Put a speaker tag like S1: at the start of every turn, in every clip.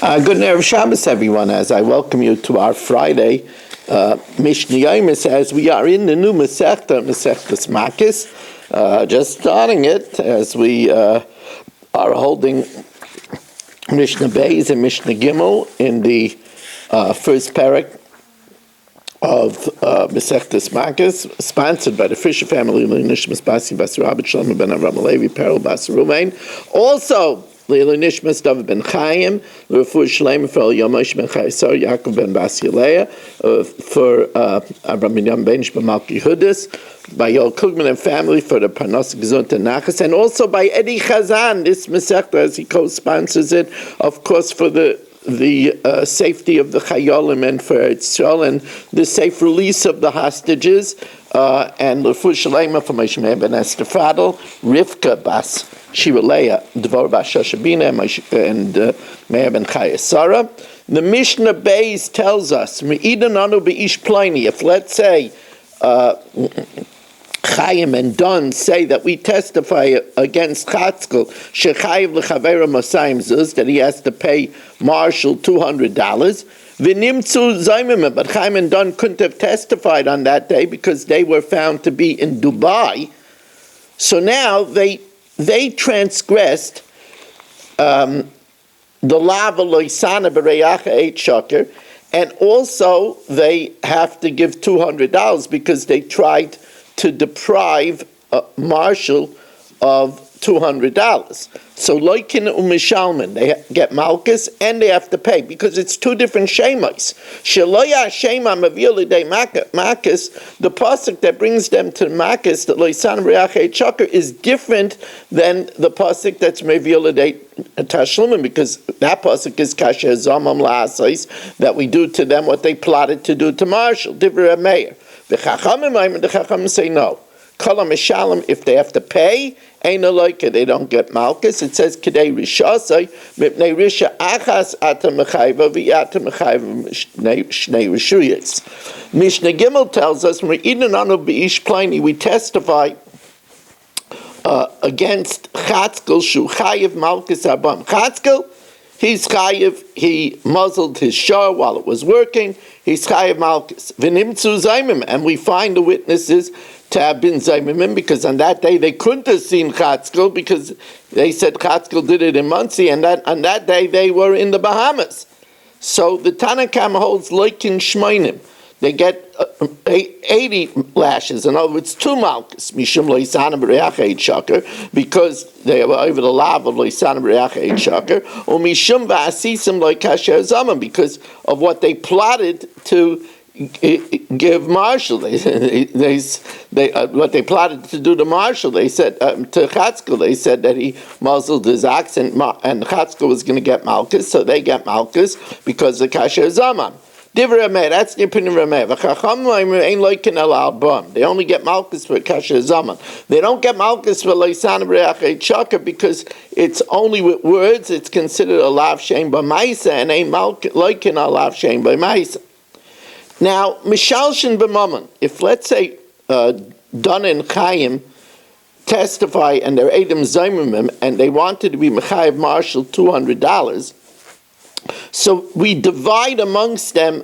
S1: Good Erev Shabbos, everyone, as I welcome you to our Friday Mishna Yomis, as we are in the new Masechtas Makos, just starting it, as we are holding Mishnah Beis and Mishnah Gimel in the first parak of Masechtas Makos, sponsored by the Fisher family, Nishmas Basi Basi Rabbi Shlomo ben Avram Alevi, Perel Basi Ruvain. Also, Leila Nishmas David ben Chaim, Refu Shalem for Yomis ben Chaisar, Yaakov ben Basileia, for Abraham Yam ben Malki Hudis, by Yol Kugman and family for the Parnas Gezont and Nachas, and also by Eddie Chazan, this Masechta, as he co-sponsors it, of course, for the safety of the Chayolim and for Yisrael, and the safe release of the hostages, and Lefu Shalema for Moshe ben Esther Fadel, Rivka Bas Shiraleya, Dvor Bas Shoshabina, and Meir ben Chaya Sarah. The Mishnah Beis tells us, Me'idan anu be'ish pliny, if let's say Chaim and Don say that we testify against Chatzkel, Shechayiv l'chavera Mosayim Zuz, that he has to pay Marshall $200. V'nimtzu zaymim, but Chaim and Don couldn't have testified on that day because they were found to be in Dubai. So now they transgressed the lava loisana b'reyacha eit shaker, and also they have to give $200 because they tried to deprive Marshall of $200. So loikin u'mishalman, they get malchus and they have to pay because it's two different shemos. Sheloya shema mavil lidei makos, the pasuk that brings them to makos, the loisan re'achei chakar, is different than the pasuk that's mavil lidei tashlumin, because that pasuk is kasher zamam la'asais, that we do to them what they plotted to do to Marshall. Divrei Meir. The Chachamim say no. Kol mishalem, if they have to pay, ain't no like it. They don't get malchus. It says kedei rishasai mipnei risha achas ata mechayva v'yata mechayva shnei rishuyas. Mishnah Gimel tells us me'idan anu b'ish pliny, we testify against Chatzkel shu chayiv malchus abam. Chatzkel, he's chayiv. He muzzled his shah while it was working. He's chayiv malchus. V'nimtzu zaymim, and we find the witnesses to have been zaymim, because on that day they couldn't have seen Chatzkel because they said Chatzkel did it in Muncie, and that on that day they were in the Bahamas. So the Tanakam holds loikin shmoinim. They get 80 lashes, in other words, 2 malchus, mishum loisana b'reachei shaker, because they were over the lav of loisana b'reachei shaker, or mishum v'asisim loikasher zaman, because of what they plotted to give Marshall. What they plotted to do to Marshall, they said to Chatzkel, they said that he muzzled his ox, and Chatzkel was going to get malchus, so they get malchus because of kasher zaman. Divrei Meir, that's the opinion of Meir. Ain't loikin el album. They only get malchus for kasher zaman. They don't get malchus for loisan b'reachei chaka because it's only with words. It's considered a lav shein b'maisa, and ain't loikin a lav shein b'maisa. Now, mishalshin b'mammon. If let's say Don and Chaim testify and they're Edom Zaymimim and they wanted to be Mechayev Marshall $200, so we divide amongst them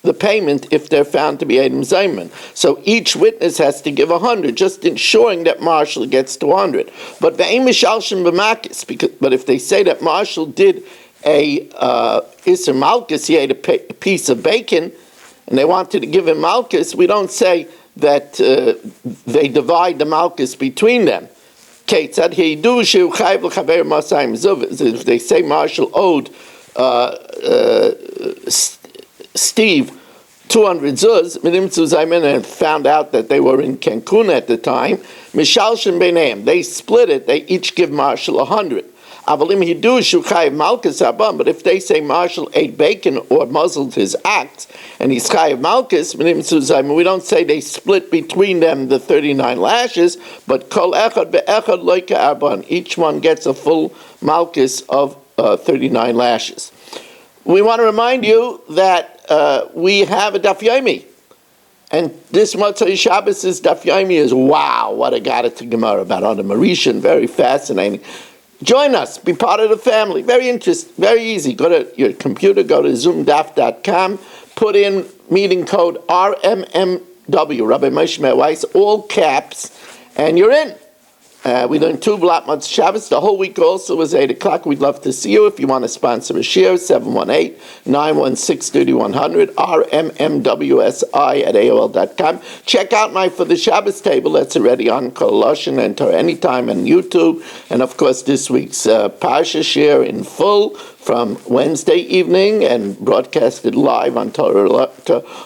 S1: the payment if they're found to be Edom Zaymim. So each witness has to give 100, just ensuring that Marshall gets to 100. But ve'ein mishalshin b'makis, but if they say that Marshall did a Isser Malchus, he ate a piece of bacon, and they wanted to give him malchus, we don't say that they divide the malchus between them. If they say Marshall owed Steve 200 zuz, and found out that they were in Cancun at the time, they split it, they each give Marshall 100. But if they say Marshall ate bacon or muzzled his ox, and he's chayiv malchus, we don't say they split between them the 39 lashes, but kol echad be'echad loika arban. Each one gets a full malchus of 39 lashes. We want to remind you that we have a Daf Yomi, and this Motzei Shabbos' Daf Yomi is, wow, what a Gadata Gemara about on the Mauritian, very fascinating. Join us. Be part of the family. Very easy. Go to your computer, go to zoomdaf.com, put in meeting code RMMW, Rabbi Moshe Weiss, all caps, and you're in. We learned 2 Blat Motzei Shabbos. The whole week also was 8 o'clock. We'd love to see you. If you want to sponsor a share, 718-916-3100, rmmwsi@aol.com. Check out my For the Shabbos table. That's already on Koloshin and Torah Anytime and YouTube. And, of course, this week's Parsha share in full from Wednesday evening and broadcasted live on Torah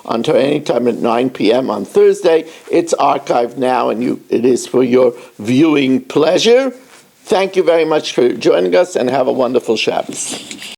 S1: Anytime at 9 p.m. on Thursday. It's archived now, and it is for your viewing pleasure. Thank you very much for joining us, and have a wonderful Shabbos.